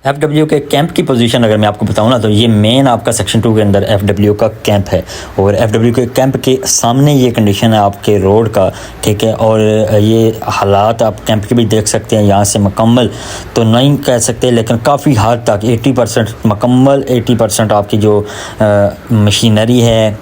FW के camp की position अगर मैं आपको बताऊं ना, तो ये मेन आपका सेक्शन 2 के अंदर FW का कैंप है। और FW के कैंप के सामने ये कंडीशन है आपके रोड का, ठीक है। और ये हालात आप कैंप के भी देख सकते हैं। यहाँ से मुकम्मल तो नहीं कह सकते, लेकिन काफ़ी हद तक 80% मुकम्मल 80% आपकी जो मशीनरी है,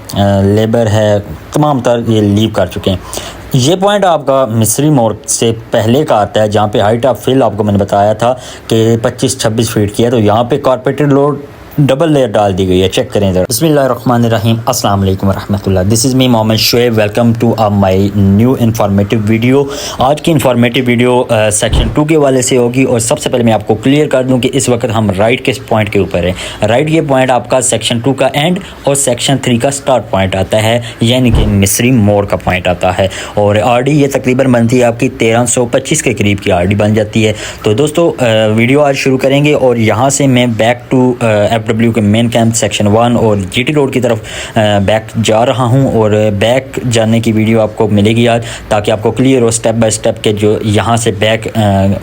लेबर है, तमाम तर ये लीव कर चुके हैं। ये पॉइंट आपका मिस्री मोड़ से पहले का आता है, जहाँ पे हाइट ऑफ फिल आपको मैंने बताया था कि 25-26 फीट की है। तो यहाँ पे कारपेटेड रोड डबल लेयर डाल दी गई है, चेक करें इधर। बिस्मिल्लाहिर्रहमानिर्रहीम, अस्सलाम वालेकुम रहमतुल्लाह। This is me Mohammad Shoaib, welcome to my new informative video. आज की इन्फॉर्मेटिव वीडियो सेक्शन 2 के वाले से होगी। और सबसे पहले मैं आपको क्लियर कर दूं कि इस वक्त हम राइट के पॉइंट के ऊपर हैं। राइट ये पॉइंट आपका सेक्शन 2 का एंड और सेक्शन 3 का स्टार्ट पॉइंट आता है, यानी कि मिस्री मोड़ का पॉइंट आता है। और RD ये तकरीबन बनती है आपकी 1325 के करीब की RD बन जाती है। तो दोस्तों वीडियो आज शुरू करेंगे और यहाँ से मैं बैक टू FW के मेन कैंप सेक्शन 1 और GT रोड की तरफ बैक जा रहा हूं। और बैक जाने की वीडियो आपको मिलेगी आज, ताकि आपको क्लियर हो स्टेप बाय स्टेप के जो यहाँ से बैक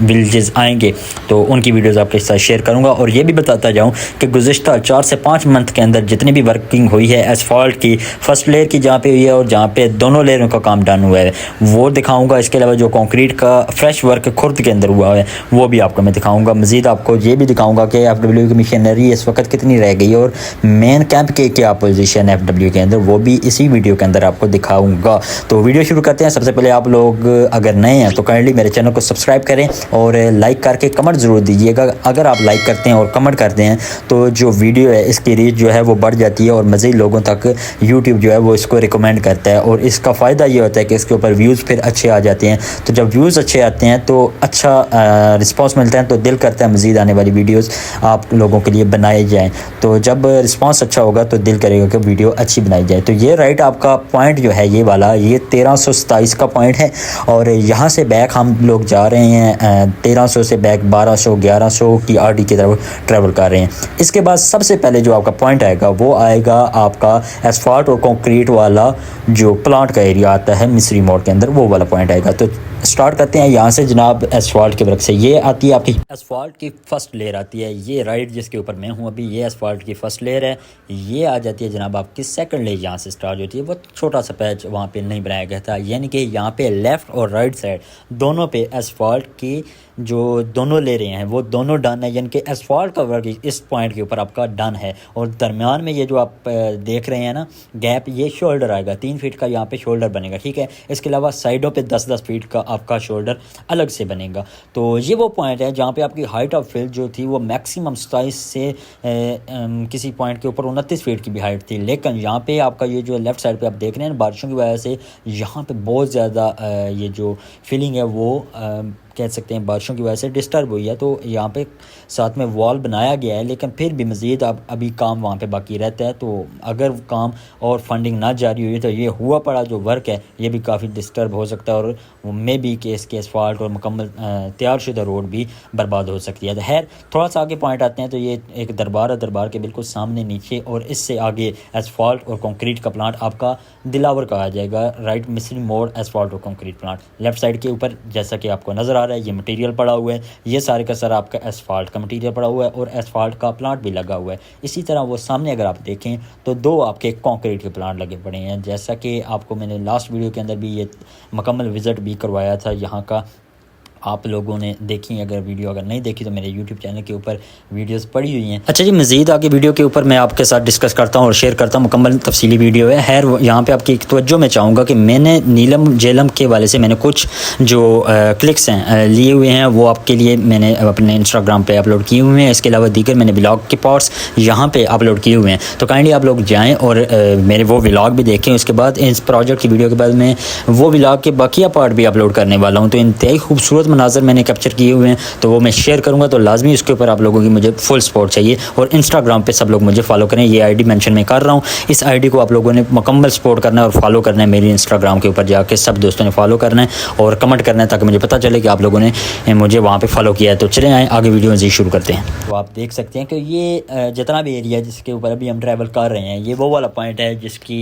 विलेजेस आएंगे तो उनकी वीडियोस आपके साथ शेयर करूंगा। और ये भी बताता जाऊं कि गुज़िश्ता 4 से 5 मंथ के अंदर जितनी भी वर्किंग हुई है एसफॉल्ट की, फर्स्ट लेयर की जहाँ पे हुई है और जहाँ पे दोनों लेयरों का काम डन हुआ है वो दिखाऊँगा। इसके अलावा जो कॉन्क्रीट का फ्रेश वर्क खुर्द के अंदर हुआ है वो भी आपको मैं दिखाऊँगा। मज़ीद आपको ये भी दिखाऊँगा कि FW की मशीनरी इस वक्त कितनी रह गई और मेन कैंप के क्या पोजीशन है FW के अंदर, वो भी इसी वीडियो के अंदर आपको दिखाऊंगा। तो वीडियो शुरू करते हैं। सबसे पहले आप लोग अगर नए हैं तो काइंडली मेरे चैनल को सब्सक्राइब करें और लाइक करके कमेंट ज़रूर दीजिएगा। अगर आप लाइक करते हैं और कमेंट करते हैं तो जो वीडियो है इसकी रीच जो है वो बढ़ जाती है और मज़ीद लोगों तक यूट्यूब जो है वो इसको रिकमेंड करता है। और इसका फ़ायदा ये होता है कि इसके ऊपर व्यूज़ फिर अच्छे आ जाते हैं। तो जब व्यूज़ अच्छे आते हैं तो अच्छा रिस्पॉन्स मिलता है, तो दिल करता है मज़ीद आने वाली वीडियोज़ आप लोगों के लिए बनाए जाएँ। तो जब रिस्पांस अच्छा होगा तो दिल करेगा कि वीडियो अच्छी बनाई जाए। तो ये राइट आपका पॉइंट जो है ये वाला, ये 1327 का पॉइंट है। और यहाँ से बैक हम लोग जा रहे हैं 1300 से बैक 1200-1100 की RD की तरफ ट्रैवल कर रहे हैं। इसके बाद सबसे पहले जो आपका पॉइंट आएगा वो आएगा आपका एसफॉल्ट और कंक्रीट वाला जो प्लांट का एरिया आता है मिस्री मोड़ के अंदर, वो वाला पॉइंट आएगा। तो स्टार्ट करते हैं यहाँ से जनाब एसफॉल्ट के वर्क से। ये आती है आपकी एसफॉल्ट की फर्स्ट लेयर आती है, ये राइट जिसके ऊपर मैं हूँ अभी, ये एसफॉल्ट की फर्स्ट लेयर है। ये आ जाती है जनाब आपकी सेकंड लेयर, यहाँ से स्टार्ट होती है। वो छोटा सा पैच वहाँ पे नहीं बनाया गया था, यानी कि यहाँ पे लेफ़्ट और राइट साइड दोनों पे एसफॉल्ट की जो दोनों लेयरें हैं वो दोनों डन है, यानी कि एसफॉल्ट का वर्क इस पॉइंट के ऊपर आपका डन है। और दरमियान में ये जो आप देख रहे हैं ना गैप, ये शोल्डर आएगा 3 फीट का, यहाँ पे शोल्डर बनेगा, ठीक है। इसके अलावा साइडों पे 10-10 फीट का आपका शोल्डर अलग से बनेगा। तो ये वो पॉइंट है जहाँ पे आपकी हाइट ऑफ फिल जो थी वो मैक्सिमम 27 से किसी पॉइंट के ऊपर 29 फीट की भी हाइट थी। लेकिन यहाँ पे आपका ये जो लेफ़्ट साइड पे आप देख रहे हैं बारिशों की वजह से यहाँ पे बहुत ज़्यादा ये जो फीलिंग है वो कह सकते हैं बारिशों की वजह से डिस्टर्ब हुई है। तो यहाँ पे साथ में वॉल बनाया गया है, लेकिन फिर भी मज़ीद अब अभी काम वहाँ पे बाकी रहता है। तो अगर काम और फंडिंग ना जारी हुई तो ये हुआ पड़ा जो वर्क है ये भी काफ़ी डिस्टर्ब हो सकता है और मे भी कि इसके एसफॉल्ट और मुकम्मल तैयारशुदा रोड भी बर्बाद हो सकती है। तो खैर थोड़ा सा आगे पॉइंट आते हैं तो ये एक दरबार है, दरबार के बिल्कुल सामने नीचे और इससे आगे एसफॉल्ट और कंक्रीट का प्लांट आपका दिलावर का आ जाएगा। राइट मिस्री मोड़ एसफॉल्ट और कंक्रीट प्लांट लेफ्ट साइड के ऊपर जैसा कि आपको नज़र आ रहा है ये मटेरियल पड़ा हुआ है। ये सारे का सारा आपका एसफॉल्ट का मटेरियल पड़ा हुआ है और एसफॉल्ट का प्लांट भी लगा हुआ है। इसी तरह वो सामने अगर आप देखें तो 2 आपके कंक्रीट के प्लांट लगे पड़े हैं, जैसा कि आपको मैंने लास्ट वीडियो के अंदर भी ये मुकम्मल विज़िट भी करवाया था यहाँ का। आप लोगों ने देखी, अगर वीडियो अगर नहीं देखी तो मेरे YouTube चैनल के ऊपर वीडियोस पड़ी हुई हैं। अच्छा जी, मज़ीद आगे वीडियो के ऊपर मैं आपके साथ डिस्कस करता हूँ और शेयर करता हूँ, मुकम्मल तफसीली वीडियो है। खैर यहाँ पे आपकी एक तवज्जो मैं चाहूँगा कि मैंने नीलम जेलम के वाले से मैंने कुछ जो क्लिक्स हैं लिए हुए हैं वो आपके लिए मैंने अपने इंस्टाग्राम पर अपलोड किए हुए हैं। इसके अलावा दीगर मैंने व्लॉग के पार्ट्स यहाँ पर अपलोड किए हुए हैं। तो काइंडली आप लोग जाएँ और मेरे वो व्लॉग भी देखें। उसके बाद इस प्रोजेक्ट की वीडियो के बाद मैं वो व्लॉग के बाकिया पार्ट भी अपलोड करने वाला हूँ। तो इंतहाई खूबसूरत मनाज़र मैंने कैप्चर किए हुए हैं तो वो मैं शेयर करूंगा। तो लाजमी उसके ऊपर आप लोगों की मुझे फुल सपोर्ट चाहिए और इंस्टाग्राम पे सब लोग मुझे फॉलो करें। ये आईडी मेंशन मैं कर रहा हूँ, इस आईडी को आप लोगों ने मुकम्मल सपोर्ट करना है और फॉलो करना है। मेरी इंस्टाग्राम के ऊपर जाके सब दोस्तों ने फॉलो करना है और कमेंट करना है ताकि मुझे पता चले कि आप लोगों ने मुझे वहाँ पर फॉलो किया है। तो चले आए आगे वीडियो मज़ीद शुरू करते हैं। तो आप देख सकते हैं कि ये जितना भी एरिया जिसके ऊपर अभी हम ट्रैवल कर रहे हैं ये वो वाला पॉइंट है जिसकी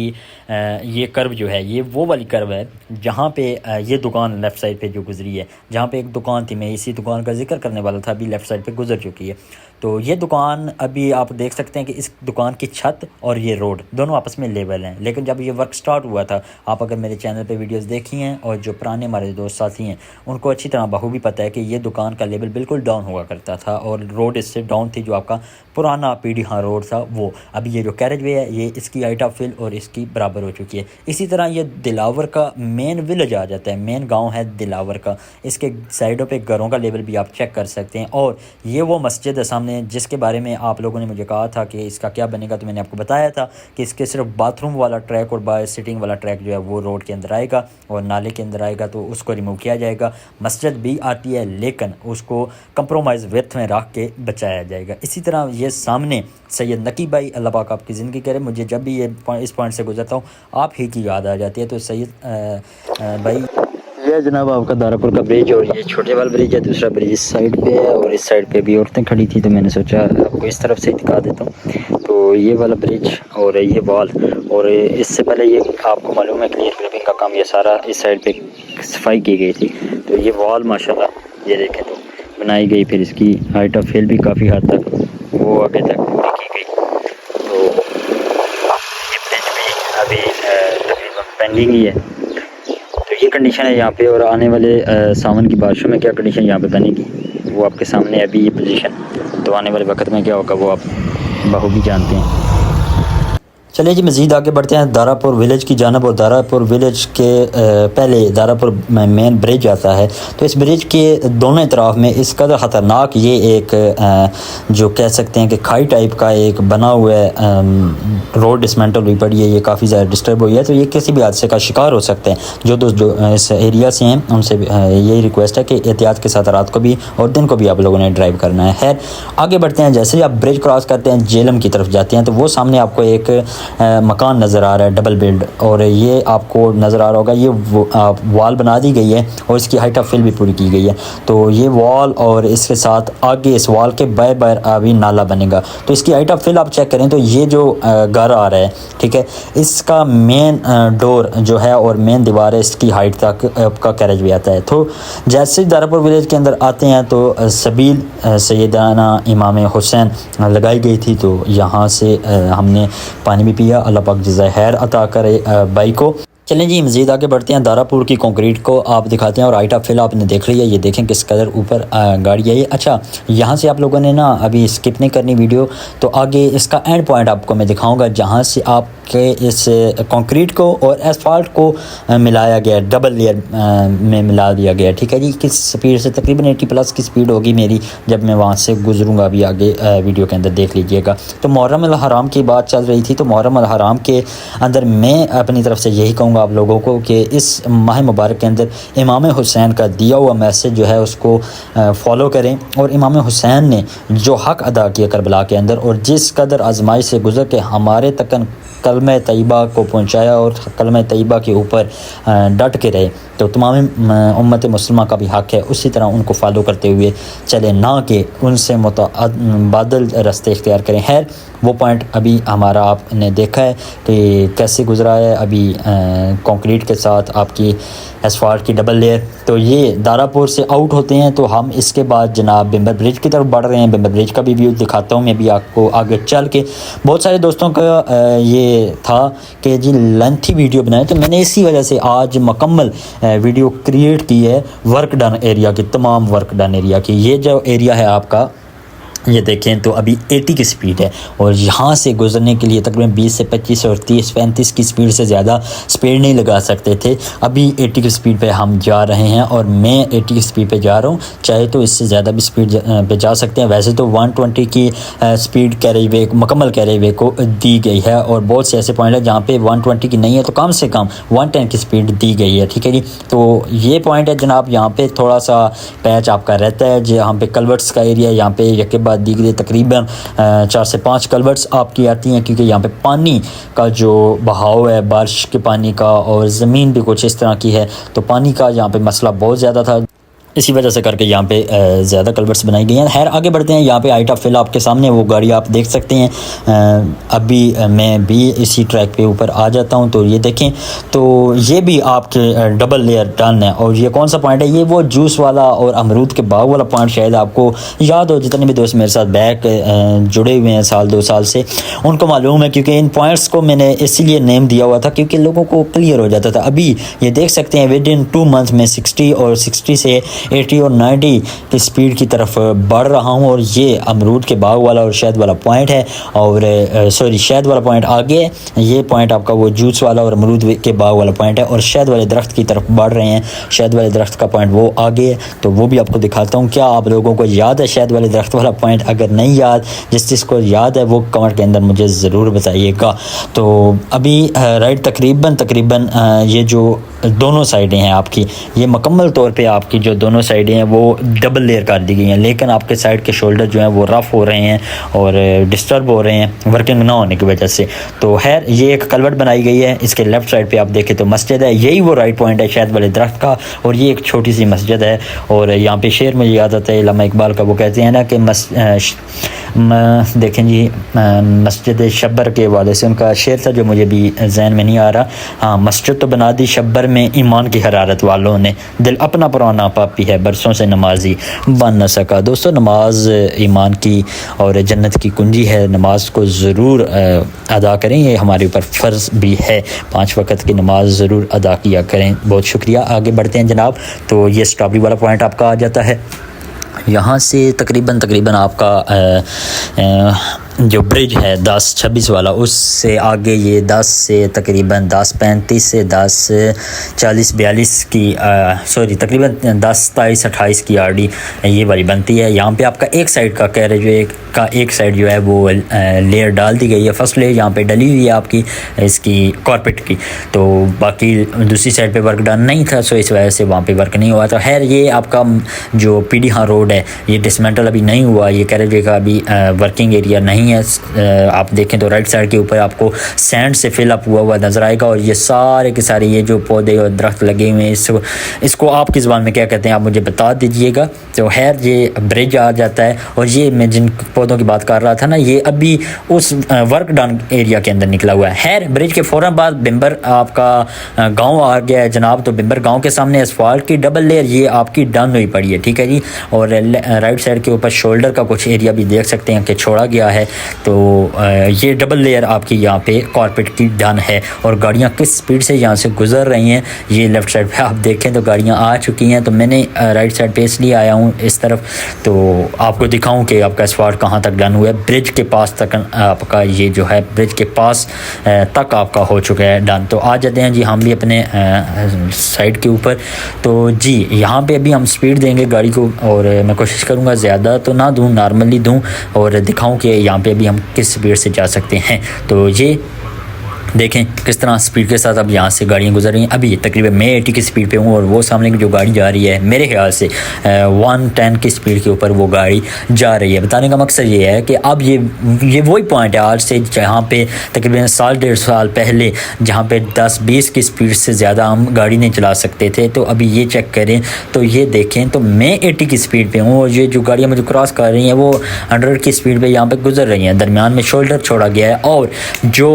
ये कर्व जो है ये वो वाली कर्व है जहाँ पे ये दुकान लेफ़्ट साइड पे जो गुजरी है, जहाँ पे एक दुकान थी, मैं इसी दुकान का जिक्र करने वाला था, अभी लेफ़्ट साइड पे गुजर चुकी है। तो ये दुकान अभी आप देख सकते हैं कि इस दुकान की छत और ये रोड दोनों आपस में लेवल हैं, लेकिन जब ये वर्क स्टार्ट हुआ था, आप अगर मेरे चैनल पे वीडियोस देखी हैं और जो पुराने हमारे दोस्त साथी हैं उनको अच्छी तरह बखूबी पता है कि ये दुकान का लेवल बिल्कुल डाउन हुआ करता था और रोड इससे डाउन थी, जो आपका पुराना पीढ़ी रोड था वो। अभी ये जो कैरेज वे है ये इसकी हाइट ऑफ फिल और इसकी बराबर हो चुकी है। इसी तरह ये दिलावर का मेन विलेज आ जाता है, मेन गांव है दिलावर का। इसके साइडों पे घरों का लेवल भी आप चेक कर सकते हैं। और ये वो मस्जिद है सामने जिसके बारे में आप लोगों ने मुझे कहा था कि इसका क्या बनेगा, तो मैंने आपको बताया था कि इसके सिर्फ बाथरूम वाला ट्रैक और बाय सिटिंग वाला ट्रैक जो है वो रोड के अंदर आएगा और नाले के अंदर आएगा, तो उसको रिमूव किया जाएगा। मस्जिद भी आती है लेकिन उसको कंप्रोमाइज़ विथ में रख के बचाया जाएगा। इसी तरह ये सामने सैयद नकी भाई, अल्लाह पाक आपकी ज़िंदगी करे, मुझे जब भी ये इस पॉइंट से गुजरता हूँ आप ही की याद आ जाती है। तो सैयद भाई, ये जनाब आपका दारापुर का ब्रिज और ये छोटे वाला ब्रिज है, दूसरा ब्रिज इस साइड पे है और इस साइड पे भी औरतें खड़ी थी, तो मैंने सोचा आपको इस तरफ से दिखा देता हूँ। तो ये वाला ब्रिज और ये वॉल, और इससे पहले ये आपको मालूम है क्लियर क्लिपिंग का काम ये सारा इस साइड पे सफाई की गई थी। तो ये वॉल माशाल्लाह ये देखें तो बनाई गई, फिर इसकी हाइट ऑफ फिल भी काफ़ी हद तक वो आगे तक की गई। तो ये ब्रिज भी अभी तकरीबन पेंडिंग ही है। तो ये कंडीशन है यहाँ पे, और आने वाले सावन की बारिशों में क्या कंडीशन यहाँ पे बनेगी वो आपके सामने है अभी ये पोजीशन। तो आने वाले वक्त में क्या होगा वो आप बखूबी जानते हैं। चलिए जी मज़ीद आगे बढ़ते हैं दारापुर विलेज की जानब। और दारापुर विलेज के पहले दारापुर मेन ब्रिज आता है। तो इस ब्रिज के दोनों तरफ में इस कदर ख़तरनाक ये एक जो कह सकते हैं कि खाई टाइप का एक बना हुआ है, रोड डिसमेंटल हुई पड़ी है, ये काफ़ी ज़्यादा डिस्टर्ब हुई है। तो ये किसी भी हादसे का शिकार हो सकते हैं। जो दोस्त जो इस एरिया से हैं उनसे यही रिक्वेस्ट है कि एहतियात के साथ रात को भी और दिन को भी आप लोगों ने ड्राइव करना है। खैर आगे बढ़ते हैं। जैसे ही आप ब्रिज क्रॉस करते हैं जेलम की तरफ जाते हैं तो वो सामने आपको एक मकान नज़र आ रहा है डबल बेड, और ये आपको नज़र आ रहा होगा ये वॉल बना दी गई है और इसकी हाइट ऑफ फिल भी पूरी की गई है। तो ये वॉल और इसके साथ आगे इस वॉल के बाय बाय अभी नाला बनेगा। तो इसकी हाइट ऑफ फिल आप चेक करें तो ये जो घर आ रहा है, ठीक है, इसका मेन डोर जो है और मेन दीवार है, इसकी हाइट तक आपका कैरेज भी आता है। तो जैसे दारापुर विलेज के अंदर आते हैं तो सबील सैयदाना इमाम हुसैन लगाई गई थी। तो यहाँ से हमने पानी भी पिया, अल्लाह पाक जज़ाए खैर अता करे भाई को। चलें जी मज़ीद आगे बढ़ते हैं। दारापुर की कंक्रीट को आप दिखाते हैं और हाइट ऑफ फिल आपने देख लिया, ये देखें किस कदर ऊपर गाड़ी है ये। अच्छा, यहाँ से आप लोगों ने ना अभी स्किप नहीं करनी वीडियो, तो आगे इसका एंड पॉइंट आपको मैं दिखाऊंगा जहाँ से आपके इस कंक्रीट को और एसफाल्ट को मिलाया गया, डबल लेयर में मिला दिया गया। ठीक है जी, किस स्पीड से, तकरीबन 80 प्लस की स्पीड होगी मेरी जब मैं वहाँ से गुजरूँगा। अभी आगे वीडियो के अंदर देख लीजिएगा। तो मुहर्रम अल हराम की बात चल रही थी, तो मुहर्रम अल हराम के अंदर मैं अपनी तरफ से यही कहूँगा आप लोगों को कि इस माह मुबारक के अंदर इमाम हुसैन का दिया हुआ मैसेज जो है उसको फॉलो करें। और इमाम हुसैन ने जो हक़ अदा किया करबला के अंदर और जिस कदर आजमाइश से गुज़र के हमारे तक कलमे तैयबा को पहुँचाया और कलमे तैयबा के ऊपर डट के रहे, तो तमाम उम्मत मुस्लिमा का भी हक़ है उसी तरह उनको फॉलो करते हुए चले, ना कि उनसे मुतबादल रास्ते इख्तियार करें। खैर वो पॉइंट अभी हमारा आपने देखा है कि कैसे गुजरा है अभी कंक्रीट के साथ आपकी एसफाल्ट की डबल लेयर। तो ये दारापुर से आउट होते हैं तो हम इसके बाद जनाब बिम्बर ब्रिज की तरफ बढ़ रहे हैं। बिम्बर ब्रिज का भी व्यू दिखाता हूँ मैं भी आपको आगे चल के। बहुत सारे दोस्तों का ये था कि जी लेंथी वीडियो बनाए, तो मैंने इसी वजह से आज मुकम्मल वीडियो क्रिएट की है वर्क डन एरिया की, तमाम वर्क डन एरिया की। ये जो एरिया है आपका ये देखें तो अभी 80 की स्पीड है और यहाँ से गुजरने के लिए तकरीबन 20 से 25 और 30-35 की स्पीड से ज़्यादा स्पीड नहीं लगा सकते थे। अभी 80 की स्पीड पे हम जा रहे हैं और मैं 80 की स्पीड पे जा रहा हूँ, चाहे तो इससे ज़्यादा भी स्पीड पे जा सकते हैं। वैसे तो 120 की स्पीड कैरेज वे मुकम्मल कैरेज वे को दी गई है और बहुत से ऐसे पॉइंट है जहाँ पे 120 की नहीं है तो कम से कम 110 की स्पीड दी गई है। ठीक है जी, तो ये पॉइंट है जनाब। यहाँ पे थोड़ा सा पैच आपका रहता है जहाँ पे कलवर्ट्स का एरिया, यहाँ पे यके बाद दी गई तकरीबन 4 से 5 कलवर्ट्स आपकी आती हैं, क्योंकि यहाँ पे पानी का जो बहाव है बारिश के पानी का और ज़मीन भी कुछ इस तरह की है, तो पानी का यहाँ पे मसला बहुत ज़्यादा था। इसी वजह से करके यहाँ पे ज़्यादा कल्वर्ट्स बनाई गई हैं। खैर आगे बढ़ते हैं। यहाँ पे आइट ऑफ फिल आपके सामने वो गाड़ी आप देख सकते हैं। अभी मैं भी इसी ट्रैक पे ऊपर आ जाता हूँ, तो ये देखें, तो ये भी आपके डबल लेयर डन है। और ये कौन सा पॉइंट है? ये वो जूस वाला और अमरूद के बाग वाला पॉइंट, शायद आपको याद हो, जितने भी दोस्त मेरे साथ बैक जुड़े हुए हैं साल 2 साल से, उनको मालूम है, क्योंकि इन पॉइंट्स को मैंने इसीलिए नेम दिया हुआ था क्योंकि लोगों को क्लियर हो जाता था। अभी ये देख सकते हैं विद इन 2 मंथ में 60 और 60 से 80 और 90 की स्पीड की तरफ बढ़ रहा हूँ। और ये अमरूद के बाग वाला और शहद वाला पॉइंट है, और सॉरी शहद वाला पॉइंट आगे, ये पॉइंट आपका वो जूस वाला और अमरूद के बाग वाला पॉइंट है, और शहद वाले दरख्त की तरफ बढ़ रहे हैं। शहद वाले दरख्त का पॉइंट वो आगे है, तो वो भी आपको दिखाता हूँ। क्या आप लोगों को याद है शहद वाले दरख्त वाला पॉइंट? अगर नहीं याद, जिसको याद है वो कमेंट के अंदर मुझे ज़रूर बताइएगा। तो अभी राइट तकरीबन ये जो दोनों साइडें हैं आपकी, ये मुकम्मल तौर पे आपकी जो दोनों साइडें हैं वो डबल लेयर कर दी गई हैं, लेकिन आपके साइड के शोल्डर जो हैं वो रफ़ हो रहे हैं और डिस्टर्ब हो रहे हैं वर्किंग ना होने की वजह से। तो खैर ये एक कलवट बनाई गई है। इसके लेफ़्ट साइड पे आप देखें तो मस्जिद है, यही वो राइट पॉइंट है शहद वाले दरख्त का, और ये एक छोटी सी मस्जिद है। और यहाँ पे शेर मुझे याद आता है अल्लामा इकबाल का, वो कहते हैं ना कि देखें जी, मस्जिद शब्बर के हवाले से उनका शेर था जो मुझे भी जहन में नहीं आ रहा। हाँ, मस्जिद तो बना दी शब्बर में ईमान की हरारत वालों ने, दिल अपना पुराना पापी है बरसों से नमाजी बन न सका। दोस्तों, नमाज ईमान की और जन्नत की कुंजी है। नमाज को ज़रूर अदा करें, ये हमारे ऊपर फ़र्ज़ भी है। 5 वक्त की नमाज ज़रूर अदा किया करें। बहुत शुक्रिया। आगे बढ़ते हैं जनाब। तो ये स्ट्रॉबेरी वाला पॉइंट आपका आ जाता है। यहाँ से तकरीबन आपका जो ब्रिज है 10-26 वाला, उससे आगे ये 10 से तकरीबन 10-35 से 10-40-42 की तकरीबन 10-27-28 की आरडी ये वाली बनती है। यहाँ पे आपका एक साइड का कैरेज का एक साइड जो है वो लेयर डाल दी गई है। फर्स्ट लेयर यहाँ पे डली हुई है आपकी इसकी कारपेट की, तो बाकी दूसरी साइड पे वर्क डन नहीं था, सो इस वजह से वहाँ पे वर्क नहीं हुआ था। खैर ये आपका जो पीडीहा रोड है ये डिसमेंटल अभी नहीं हुआ, ये कैरेज का अभी वर्किंग एरिया नहीं है। आप देखें तो राइट साइड के ऊपर आपको सैंड से फिल अप हुआ नज़र आएगा, और ये सारे के सारे ये जो पौधे और दरख्त लगे हुए हैं, इसको आपकी ज़बान में क्या कहते हैं आप मुझे बता दीजिएगा। तो खैर ये ब्रिज आ जाता है, और ये मैं जिन पौधों की बात कर रहा था ना, ये अभी उस वर्क डन एरिया के अंदर निकला हुआ है। खैर ब्रिज के फ़ौरन बाद बिम्बर आपका गाँव आ गया है जनाब। तो बिम्बर गाँव के सामने एसफाल्ट की डबल लेयर ये आपकी डन हुई पड़ी है, ठीक है जी। और राइट साइड के ऊपर शोल्डर का कुछ एरिया भी देख सकते हैं कि छोड़ा गया है। तो ये डबल लेयर आपकी यहाँ पे कारपेट की डन है। और गाड़ियाँ किस स्पीड से यहाँ से गुजर रही हैं, ये लेफ़्ट साइड पे आप देखें तो गाड़ियाँ आ चुकी हैं। तो मैंने राइट साइड पे इसलिए आया हूँ इस तरफ, तो आपको दिखाऊं कि आपका एसफाल्ट कहाँ तक डन हुआ है। ब्रिज के पास तक आपका ये जो है ब्रिज के पास तक आपका हो चुका है डन। तो आ जाते हैं जी हम भी अपने साइड के ऊपर। तो जी यहाँ पे अभी हम स्पीड देंगे गाड़ी को, और मैं कोशिश करूँगा ज़्यादा तो ना दूँ, नॉर्मली दूँ, और दिखाऊँ कि यहाँ पे अभी हम किस स्पीड से जा सकते हैं। तो ये देखें किस तरह स्पीड के साथ अब यहाँ से गाड़ियाँ गुजर रही हैं। अभी तकरीबन मैं 80 की स्पीड पे हूँ, और वो सामने की जो गाड़ी जा रही है मेरे ख्याल से 110 की स्पीड के ऊपर वो गाड़ी जा रही है। बताने का मकसद ये है कि अब ये वही पॉइंट है आज से जहाँ पे तकरीबन 1.5 साल पहले जहाँ पे 10-20 की स्पीड से ज़्यादा हम गाड़ी नहीं चला सकते थे। तो अभी ये चेक करें तो ये देखें तो मैं 80 की स्पीड पर हूँ, और ये जो गाड़ियाँ मुझे क्रॉस कर रही हैं वो 100 की स्पीड पर यहाँ पर गुजर रही हैं। दरमियान में शोल्डर छोड़ा गया है, और जो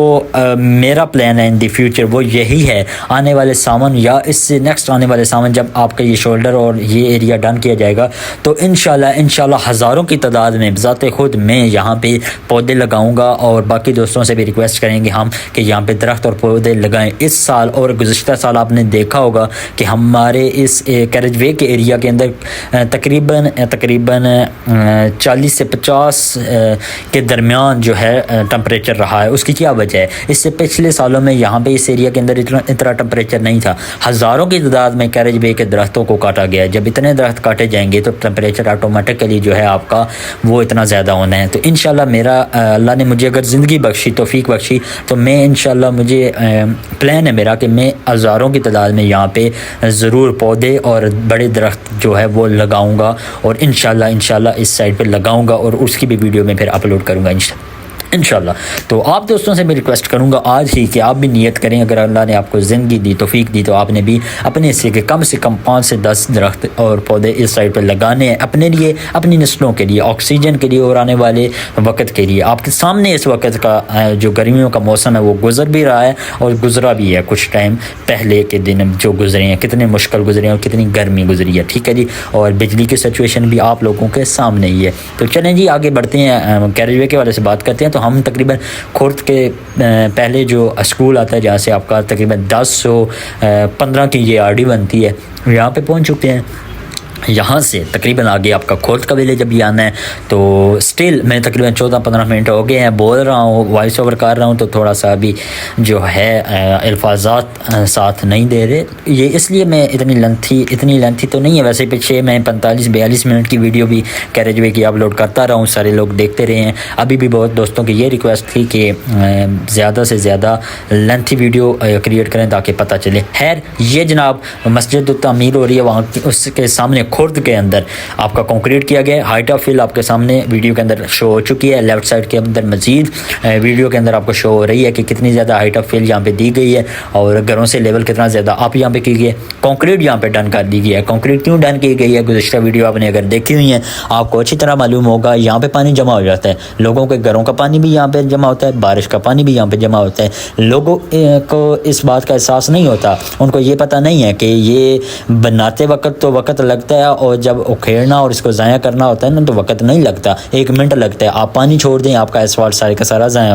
मेरा प्लान है इन द फ्यूचर वो यही है, आने वाले सामान या इससे नेक्स्ट आने वाले सामान जब आपका ये शोल्डर और ये एरिया डन किया जाएगा तो इंशाल्लाह हज़ारों की तादाद में ज़ाते खुद मैं यहाँ पे पौधे लगाऊंगा। और बाकी दोस्तों से भी रिक्वेस्ट करेंगे हम कि यहाँ पे दरख्त और पौधे लगाएं। इस साल और गुज़श्ता साल आपने देखा होगा कि हमारे इस कैरेज वे के एरिया के अंदर तकरीबन 40 से 50 के दरमियान जो है टेम्परेचर रहा है। उसकी क्या वजह है? इससे पिछले सालों में यहाँ पे इस एरिया के अंदर इतना टेम्परेचर नहीं था। हज़ारों की तादाद में कैरेज वे के दरख्तों को काटा गया है। जब इतने दरख्त काटे जाएंगे तो टेम्परेचर ऑटोमेटिकली जो है आपका वो इतना ज़्यादा होना है। तो इंशाल्लाह मेरा अल्लाह ने मुझे अगर ज़िंदगी बख्शी, तौफीक बख्शी, तो मैं इंशाल्लाह मुझे प्लान है मेरा कि मैं हज़ारों की तादाद में यहाँ पे ज़रूर पौधे और बड़े दरख्त जो है वो लगाऊँगा, और इंशाल्लाह इस साइड पर लगाऊँगा, और उसकी भी वीडियो में फिर अपलोड करूँगा इंशाल्लाह। इंशाल्लाह। तो आप दोस्तों से मैं रिक्वेस्ट करूंगा आज ही कि आप भी नियत करें, अगर अल्लाह ने आपको ज़िंदगी दी, तौफीक दी, तो आपने भी अपने हिस्से के कम से कम 5 से 10 दरख्त और पौधे इस साइड पर लगाने हैं, अपने लिए, अपनी नस्लों के लिए, ऑक्सीजन के लिए और आने वाले वक्त के लिए। आपके सामने इस वक्त का जो गर्मियों का मौसम है वो गुजर भी रहा है और गुजरा भी है। कुछ टाइम पहले के दिन जो गुजरे हैं, कितने मुश्किल गुजरे हैं और कितनी गर्मी गुजरी है, ठीक है जी। और बिजली की सिचुएशन भी आप लोगों के सामने ही है। तो चलें जी आगे बढ़ते हैं, कैरेजवे के वाले से बात करते हैं। तो हम तकरीबन खुर्द के पहले जो स्कूल आता है जहाँ से आपका तकरीबन 10-15 की ये आरडी बनती है, यहाँ पे पहुँच चुके हैं। यहाँ से तकरीबन आगे आपका खुर्द का विलेज अभी आना है। तो स्टिल मैं तकरीबन 14-15 मिनट हो गए हैं बोल रहा हूँ, वॉइस ओवर कर रहा हूँ, तो थोड़ा सा अभी जो है अल्फाजात साथ नहीं दे रहे। ये इसलिए मैं इतनी लेंथी तो नहीं है, वैसे पीछे मैं 45-42 मिनट की वीडियो भी कैरेजवे की अपलोड करता रहा हूँ, सारे लोग देखते रहे हैं। अभी भी बहुत दोस्तों की ये रिक्वेस्ट थी कि ज़्यादा से ज़्यादा लेंथी वीडियो क्रिएट करें ताकि पता चले। खैर ये जनाब मस्जिद तामीर हो रही है, वहाँ उसके सामने खुर्द के अंदर आपका कंक्रीट किया गया है। हाइट ऑफ फिल आपके सामने वीडियो के अंदर शो हो चुकी है। लेफ्ट साइड के अंदर मजीद वीडियो के अंदर आपको शो हो रही है कि कितनी ज़्यादा हाइट ऑफ फिल यहाँ पे दी गई है और घरों से लेवल कितना ज़्यादा आप यहाँ पे की गई है। कंक्रीट यहाँ पे डन कर दी गई है। कंक्रीट क्यों डन की गई है, गुज़िश्ता वीडियो आपने अगर देखी हुई है आपको अच्छी तरह मालूम होगा। यहाँ पे पानी जमा हो जाता है, लोगों के घरों का पानी भी यहाँ पे जमा होता है, बारिश का पानी भी यहाँ पे जमा होता है। लोगों को इस बात का एहसास नहीं होता, उनको ये पता नहीं है कि ये बनाते वक्त तो वक्त लगता है और जब उखेड़ना और इसको ज़ाया करना होता है ना तो वक्त नहीं लगता, 1 मिनट लगता है। आप पानी छोड़ दें आपका एसफाल्ट सारे का सारा ज़ाया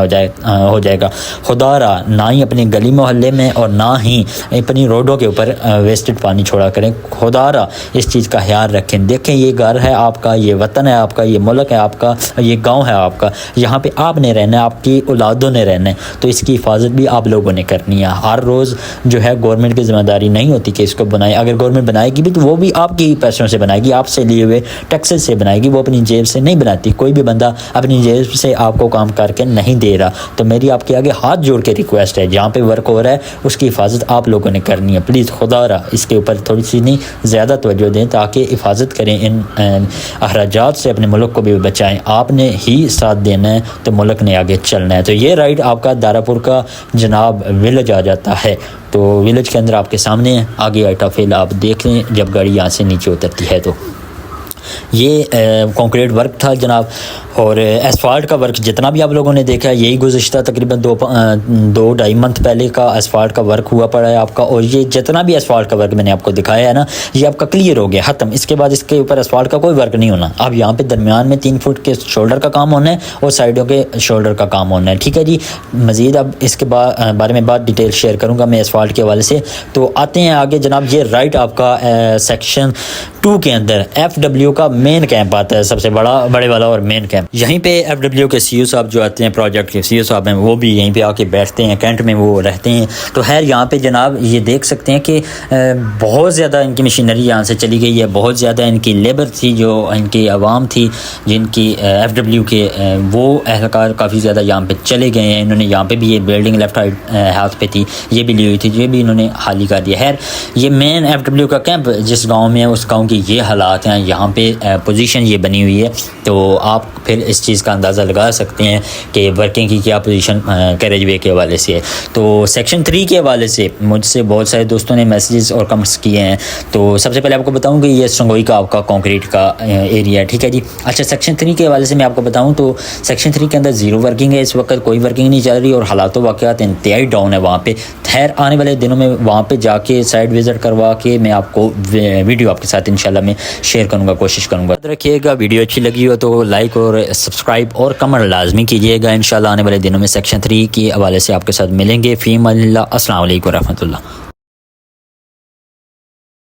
हो जाएगा। खुदारा ना ही अपनी गली मोहल्ले में और ना ही अपनी रोडों के ऊपर वेस्टेड पानी छोड़ा करें। खुदारा इस चीज़ का ख्याल रखें। देखें ये घर है आपका, ये वतन है आपका, ये मुल्क है आपका, ये गाँव है आपका, यहाँ पर आपने रहना है, आपकी औलादों ने रहना है, तो इसकी हिफाजत भी आप लोगों ने करनी है। हर रोज़ जो है गवर्नमेंट की ज़िम्मेदारी नहीं होती कि इसको बनाए। अगर गवर्नमेंट बनाएगी भी तो वो भी आपकी पैसों से बनाएगी, आपसे लिए हुए टैक्सेस से बनाएगी, वो अपनी जेब से नहीं बनाती। कोई भी बंदा अपनी जेब से आपको काम करके नहीं दे रहा। तो मेरी आपके आगे हाथ जोड़ के रिक्वेस्ट है, जहाँ पे वर्क हो रहा है उसकी हिफाजत आप लोगों ने करनी है। प्लीज़ खुदारा इसके ऊपर थोड़ी सी नहीं ज़्यादा तवज्जो दें ताकि हिफाजत करें, इन अखराजात से अपने मुल्क को भी बचाएँ। आपने ही साथ देना है तो मुल्क ने आगे चलना है। तो ये राइड आपका दारापुर का जनाब विलेज आ जाता है। तो विलेज के अंदर आपके सामने आगे आइटा फिल आप देख लें जब गाड़ी यहाँ से नीचे उतरती है। तो ये कंक्रीट वर्क था जनाब, और एसफाल्ट का वर्क जितना भी आप लोगों ने देखा है यही गुज़िश्ता तकरीबन 2-2.5 मंथ पहले का एसफाल्ट का वर्क हुआ पड़ा है आपका। और ये जितना भी एसफाल्ट का वर्क मैंने आपको दिखाया है ना ये आपका क्लियर हो गया, ख़त्म। इसके बाद इसके ऊपर एसफाल्ट का कोई वर्क नहीं होना। अब यहाँ पे दरमियान में 3 फुट के शोल्डर का काम होना है और साइडों के शोल्डर का काम होना है, ठीक है जी। मज़ीद अब इसके बारे में बात डिटेल शेयर करूँगा मैं एसफाल्ट के हवाले से। तो आते हैं आगे जनाब। ये राइट आपका सेक्शन 2 के अंदर FW का मेन कैंप आता है, सबसे बड़े वाला और मेन कैंप। यहीं पे FW के CEO साहब जो आते हैं, प्रोजेक्ट के CEO साहब हैं, वो भी यहीं पे आके बैठते हैं, कैंट में वो रहते हैं। तो खैर यहाँ पे जनाब ये देख सकते हैं कि बहुत ज़्यादा इनकी मशीनरी यहाँ से चली गई है, बहुत ज़्यादा इनकी लेबर थी, जो इनकी आवाम थी जिनकी FW के वो एहलकार काफ़ी ज़्यादा यहाँ पे चले गए हैं। इन्होंने यहाँ पे भी ये बिल्डिंग लेफ्ट हाथ पे थी, ये भी ली हुई थी, ये भी इन्होंने खाली कर दिया। खैर ये मेन FW का कैंप जिस गाँव में है उस गाँव की ये हालात हैं, यहाँ पे पोजीशन ये बनी हुई है। तो आप फिर इस चीज़ का अंदाज़ा लगा सकते हैं कि वर्किंग की क्या पोजीशन कैरेजवे के हवाले से है। तो सेक्शन 3 के हवाले से मुझसे बहुत सारे दोस्तों ने मैसेजेस और कमेंट्स किए हैं। तो सबसे पहले आपको बताऊं कि ये संगोई का आपका कंक्रीट का एरिया है, ठीक है जी। अच्छा सेक्शन 3 के हवाले से मैं आपको बताऊं तो सेक्शन 3 के अंदर ज़ीरो वर्किंग है, इस वक्त कोई वर्किंग नहीं चल रही और हालात वाक़यात इंतहाई डाउन है वहाँ पे। खैर आने वाले दिनों में वहाँ पे जाके साइट विज़िट करवा के मैं आपको वीडियो आपके साथ इंशाल्लाह मैं शेयर करूँगा, कोशिश करूँगा। रखिएगा, वीडियो अच्छी लगी हो तो लाइक और सब्सक्राइब और कमेंट लाजमी कीजिएगा। इंशाल्लाह आने वाले दिनों में सेक्शन 3 के हवाले से आपके साथ मिलेंगे। फ़ी अमानिल्लाह, अस्सलाम वालेकुम रहमतुल्लाह।